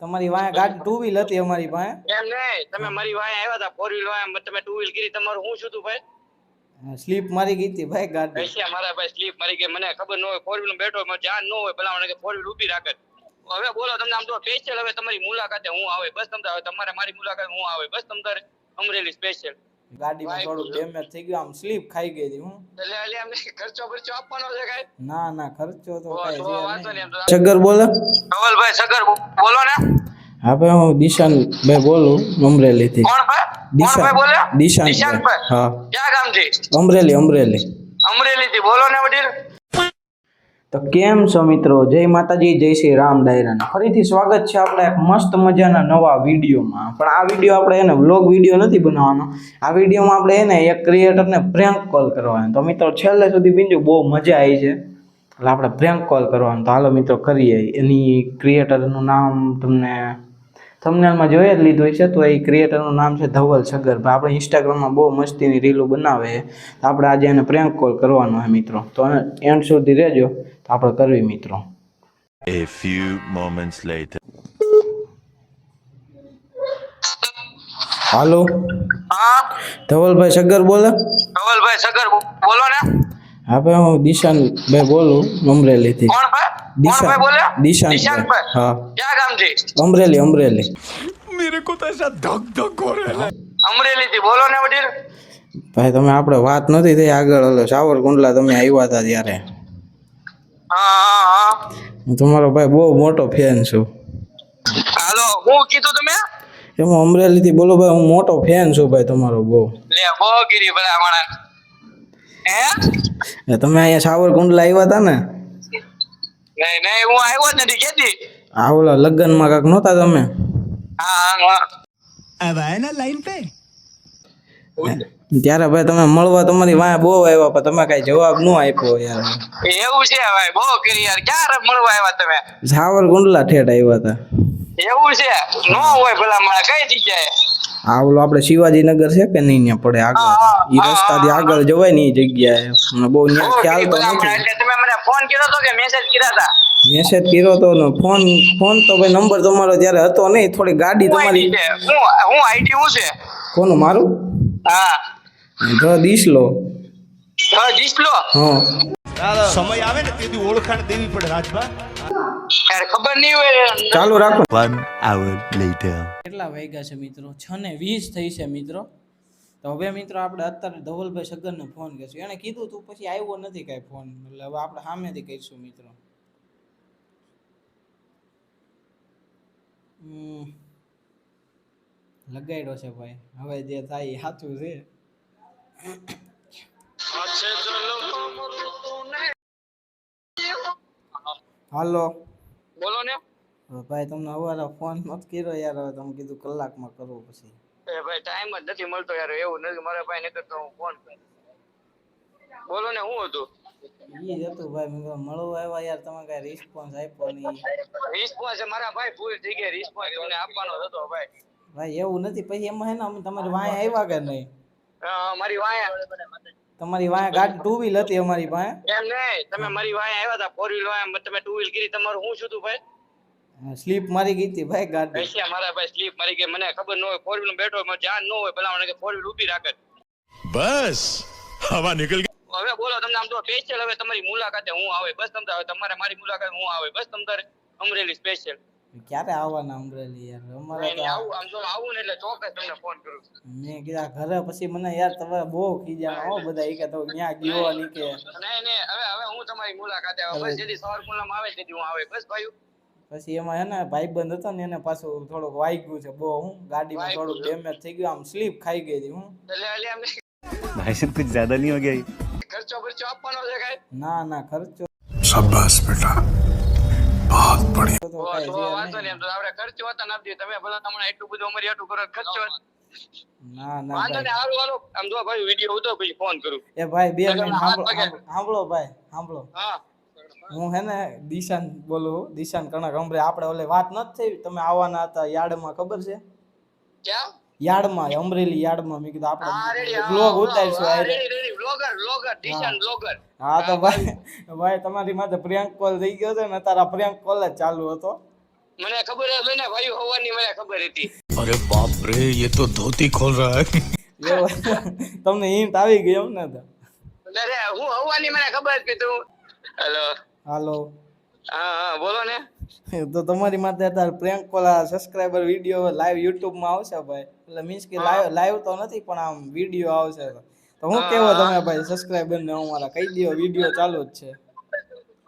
તમારી વાંહે ગાડી two wheel હતી અમારી પાસે એમ નહીં તમે મારી વાંહે આવ્યા હતા ફોર વ્હીલ વાંહે તમે ટુ વ્હીલ કરી તમારું હું શું તું ભાઈ સ્લીપ મારી ગઈ હતી ભાઈ ગાડી પૈસા મારા ભાઈ સ્લીપ મારી ગઈ મને ખબર ન હોય ફોર વ્હીલ બેઠો મને ધ્યાન ન હોય ભલા મને કે ફોર વ્હીલ ઊભી રાખે હવે બોલો તમને આમ તો સ્પેશિયલ હવે તમારી મુલાકાતે હું આવે બસ તમારે મારી મુલાકાતે હું આવે બસ તમારે અમરેલી સ્પેશિયલ ગાડીમાં થોડું ડેમેજ થઈ ગયું આમ સ્લીપ ખાઈ ગઈ હતી હું એટલે અમને ખર્ચો આપવાનો છે કાઈ ના ખર્ચો તો કાઈ છે વાંધો નહીં સગર બોલે ધવલભાઈ સગર બોલો ને હા ભાઈ હું દિશાનભાઈ બોલું અમરેલી થી કોણ ભાઈ બોલે દિશાનભાઈ હા ક્યાં ગામથી અમરેલી થી બોલો ને વડીલ તો કેમ છો મિત્રો જય માતાજી જય શ્રી રામ ડાયરાના ફરીથી સ્વાગત છે આપણે એક મસ્ત મજાના નવા વિડીયોમાં પણ આ વિડીયો આપણે એને વ્લોગ વિડીયો નથી બનાવવાનો આ વિડીયોમાં આપણે એને એક ક્રિએટરને પ્રેન્ક કોલ કરવાનો તો મિત્રો છેલ્લે સુધી બીજું બહુ મજા આવી છે એટલે આપણે પ્રેન્ક કોલ કરવાનો તો હાલો મિત્રો કરીએ એની ક્રિએટરનું નામ તમને થંબનેલમાં જોઈ જ લીધું છે તો એ ક્રિએટરનું નામ છે ધવલ સગર આપણે ઇન્સ્ટાગ્રામમાં બહુ મસ્તીની રીલો બનાવે તો આપણે આજે એને પ્રેન્ક કોલ કરવાનો છે મિત્રો તો એન્ડ સુધી રહેજો તો આપણે કરવી મિત્રો A few moments later. હાલો હા ધવલભાઈ સગર બોલે ધવલભાઈ સગર બોલો ને હા ભાઈ હું દિશાનભાઈ બોલું અમરેલીથી કોણ ભાઈ બોલે દિશાનભાઈ હા ક્યાં ગામથી અમરેલી मेरे को तो ऐसा धक धक हो रहा है. અમરેલી થી બોલો ને વડીલ ભાઈ તમે આપણે વાત નથી થઈ આગળ ઓલો સાવરકુંડલા તમે આવ્યા હતા ત્યારે હા હું તમારો ભાઈ બહુ મોટો ફેન છું હાલો હું કીધું તમે એમાં અમરેલીથી બોલો ભાઈ હું મોટો ફેન છું ભાઈ તમારો બહુ લે બહુ ગીરી ભલા માણસ હે તમે અહીંયા સાવરકુંડલા આવ્યા હતા ને નહીં હું આવ્યો જ નથી કેતી આ ઓલા લગ્નમાં કાંક નહોતા તમે હા अब आए ना लाइन पे. ત્યારે ભાઈ તમે મળવા તમારી વાંહે બહુ આવ્યા પણ તમે કાંઈ જવાબ ન આપ્યો યાર એવું છે ભાઈ બહુ ગીરી યાર ક્યારે મળવા આવ્યા તમે સાવરકુંડલા ઠેઠ આવ્યા હતા એવું છે નો હોય ભલા માણસ કઈ જગ્યાએ આ ઓલો આપણે શિવાજીનગર છે કે નહીં ત્યાં પડે આગળ એ રસ્તાથી આગળ જવાય ને એ જગ્યાએ મને બહુ ખ્યાલ તો નથી તમે મને ફોન કર્યો તો કે મેસેજ કર્યા હતા મેસેજ કર્યો તો ને ફોન તો ભાઈ નંબર તમારો ત્યારે હતો નહીં થોડી ગાડી તમારી હું આઈડી હું છે કોનું મારું હા જો દીસલો જીસલો હા સમય આવે ને તેથી ઓળખાણ દેવી પડે રાજભા. યાર ખબર નહીં હોય ચાલુ રાખો 1 hour later. કેટલા વાગ્યા છે મિત્રો 6:20 થઈ છે મિત્રો તો હવે મિત્રો આપણે અત્યારે ધવલભાઈ સગરને ફોન કરશું એણે કીધું તું પછી આવ્યો નથી કાંઈ ફોન એટલે હવે આપણે સામેથી કરીશું મિત્રો લગાડ્યો છે ભાઈ હવે જે થાય એ સાચું છે હાલો બોલો ને ભાઈ તમને હવે ફોન નથી કર્યો યાર હવે તમે કીધું કલાકમાં કરવો પછી એ ભાઈ ટાઈમ જ નથી મળતો યાર એવું નથી મારા ભાઈ ને કરતો હું ફોન બોલો ને હું હતું ઈ જ હતું ભાઈ મેં કીધું મળવા આવ્યા યાર તમે કાંઈ રિસ્પોન્સ આપ્યો નહીં રિસ્પોન્સ મારા ભાઈ ભૂલ થઈ ગઈ રિસ્પોન્સ તમને આપવાનો હતો ભાઈ ભાઈ એવું નથી પછી એમાં હે ને અમે તમારી વાંહે આવ્યા કે નહીં મારી વાયા તમારી વાંહે ગાડી ટુ વ્હીલ હતી અમારી પાસે એમ નહીં તમે મારી વાયા આવ્યા હતા ફોર વ્હીલ વાયા તમે ટુ વ્હીલ કરી તમારું હું શું તું ભાઈ સ્લીપ મારી ગઈ હતી ભાઈ ગાડી પૈસા મારા ભાઈ સ્લીપ મારી ગઈ મને ખબર ન હોય ફોર વ્હીલ બેઠો મને ધ્યાન ન હોય ભલા મને કે ફોર વ્હીલ ઊભી રાખે बस हवा निकल गई. હવે બોલો તમને આમ તો સ્પેશિયલ હવે તમારી મુલાકાતે હું આવે બસ તમારે મારી મુલાકાતે હું આવે બસ તમારે અમરેલી સ્પેશિયલ ક્યારે આવવાના અમરેલી યાર અમારે તો આમ જો આવું ને એટલે ચોક્કસ તમને ફોન કરું મેં કીધા ઘરે પછી મને યાર તમે બહુ ખીજાણા હો બધા એ કે તો ત્યાં ગયો ની કે નહીં હવે હું તમારી મુલાકાતે આવે બસ જેથી સવારકુંડલામાં આવે તેથી હું આવે બસ ભાઈ પછી એમાં હે ને ભાઈબંધ હતો ને એને પાછું થોડુંક વાગ્યું છે બહુ હું ગાડીમાં થોડુંક ડેમેજ થઈ ગયું આમ સ્લીપ ખાઈ ગઈ હતી હું એટલે અમને भाई साहब कुछ ज्यादा नहीं हो गया ये? ખર્ચો આપવાનો છે કાઈ ના ખર્ચો शाबाश बेटा बहुत बढ़िया તો કાંઈ છે વાંધો નહીં એમ તો આપણે ખર્ચો હતા નથી તમે ભલા તમને એટલું બધું અમારી આટલું કરો ખર્ચો ના વાંધો નહીં હાલો આમ જો ભાઈ વિડિયો ઉતો પછી ફોન કરું એ ભાઈ 2 મિનિટ સાંભળો ભાઈ સાંભળો હા હું હે ને દિશાન બોલું દિશાન કણક અમરે આપણે ઓલે વાત નથી થઈ તમે આવવાના હતા યાર્ડમાં ખબર છે ક્યાં યાર્ડમાં અમરેલી યાર્ડમાં મેં કીધું હા આપણે રેડી બ્લોગ ઉતારીશું આ રેડી બ્લોગર ટીશન બ્લોગર હા તો ભાઈ તમારી માથે પ્રિયંક કોલ થઈ ગયો છે ને તારા પ્રિયંક કોલ જ ચાલુ હતો મને ખબર હતી ને ભાઈ હોવાની મને ખબર હતી. अरे बाप रे ये तो धोती खोल रहा है એવો તમને હિન્ટ આવી ગઈ એમ ને? તો અરે હું હોવાની મને ખબર હતી તું. હેલો. હાલો. હા હા બોલો ને. તો તમારી માટે અત્યારે prank call subscriber video live YouTube માં આવશે ભાઈ. એટલે મીન્સ કે લાઈવ તો નથી પણ આમ વિડીયો આવશે. તો હું કેવો તમે ભાઈ સબસ્ક્રાઇબર ને અમારા કહી દો વિડીયો ચાલુ જ છે.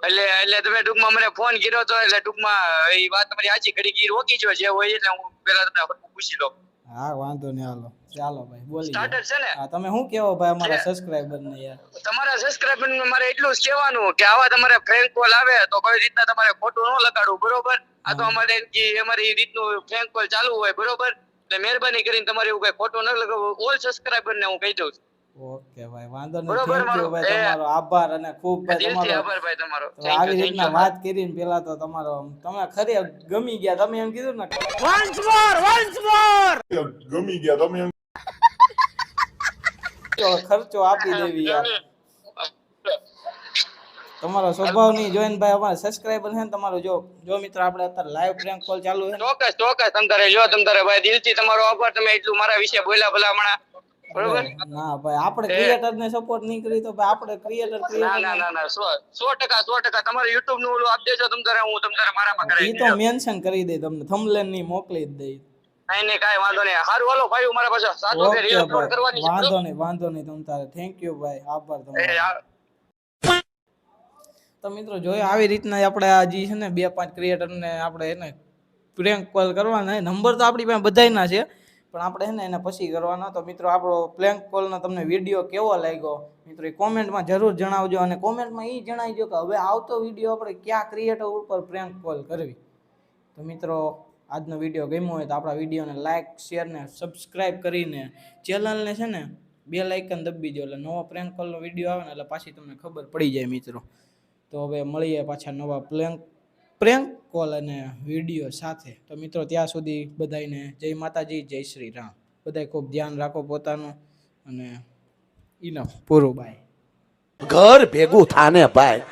એટલે તમે ટૂંકમાં મને ફોન કર્યો તો એટલે ટૂંકમાં એ વાત તમારી સાચી ઘડી ગીર રોકી જો જે હોય એટલે હું પેલા તમને પૂછી લઉં. હા વાંધો નહીં હાલો ચાલો ભાઈ બોલી સ્ટાર્ટર છે ને. હા તમે શું કેવો ભાઈ અમારા સબસ્ક્રાઇબર ને યાર? તમારા સબસ્ક્રાઇબર ને મારે એટલું જ કહેવાનું કે આવા તમારે ફ્રેન્ક કોલ આવે તો કોઈ રીતના તમારે ખોટું ન લગાડવું બરોબર. આ તો અમારી રીતનું ફ્રેન્ક કોલ ચાલુ હોય બરોબર. એટલે મહેરબાની કરીને તમારે એવું કઈ ખોટું ન લગાવવું. ઓલ સબસ્ક્રાઇબર ને હું કહી દઉં છું. ઓકે ભાઈ વાંધો નહીં. બરોબર, થેન્ક યુ ભાઈ તમારો આભાર અને ખૂબ ભાઈ દિલથી તમારો આભાર ભાઈ તમારો. તો આવી રીતના વાત કરીને પેલા તો તમારો તમે ખરી ગમી ગયા. તમે એમ કીધું ને गमी गया था मैं ખર્ચો આપી દેવી યાર. તમારો સ્વભાવ નહીં જોઈને ભાઈ અમારા સબસ્ક્રાઇબર છે ને તમારો જો મિત્ર આપણે અત્યારે લાઈવ પ્રેન્ક કોલ ચાલુ છે. ચોક્કસ તમતારે જો તમતારે ભાઈ દિલથી તમારો આભાર. તમે એટલું મારા વિશે બોલ્યા ભલામણા બરોબર. ના ભાઈ આપણે ક્રિએટર ને સપોર્ટ નહીં કરી તો ભાઈ આપણે ક્રિએટર ના 100% તમારું YouTube નું ઓલું આપી દેજો તમતારે હું તમતારે મારામાં કરાવી ઈ તો મેન્શન કરી દે તમને થંબનેલ ની મોકલી જ દઈ. નહીં કાઈ વાંધો નહીં. હારું હાલો ભાઈ મારા પાસે સાચો કે રીલ અપલોડ કરવાની છે. વાંધો નહીં તમતારે થેન્ક યુ ભાઈ આભાર તમારો. તો મિત્રો જોયો આવી રીતના આપણે આ જે છે ને 2-5 ક્રિએટર ને આપણે એને પ્રેન્ક કોલ કરવાના. નંબર તો આપણી પાસે બધાયના છે પણ આપણે છે ને એને પછી કરવાનો. તો મિત્રો આપણો પ્રેન્ક કોલનો તમને વિડીયો કેવો લાગ્યો મિત્રો એ કોમેન્ટમાં જરૂર જણાવજો. અને કોમેન્ટમાં એ જણાવજો કે હવે આવતો વિડીયો આપણે કયા ક્રિએટર ઉપર પ્રેન્ક કોલ કરવી. તો મિત્રો આજનો વિડીયો ગમ્યો હોય તો આપણા વિડીયોને લાઇક શેર ને સબસ્ક્રાઈબ કરીને ચેનલને છે ને બેલ આઇકન દબાવી દો એટલે નવો પ્રેન્ક કોલનો વિડીયો આવે ને એટલે પાછી તમને ખબર પડી જાય મિત્રો. તો હવે મળીએ પાછા નવા પ્રેન્ક કોલ અને વિડીયો સાથે. તો મિત્રો ત્યાં સુધી બધાને જય માતાજી જય શ્રી રામ. બધાય ખૂબ ધ્યાન રાખો પોતાનું અને ઇનફ પૂરું બાય. ઘર ભેગું થાને ભાઈ.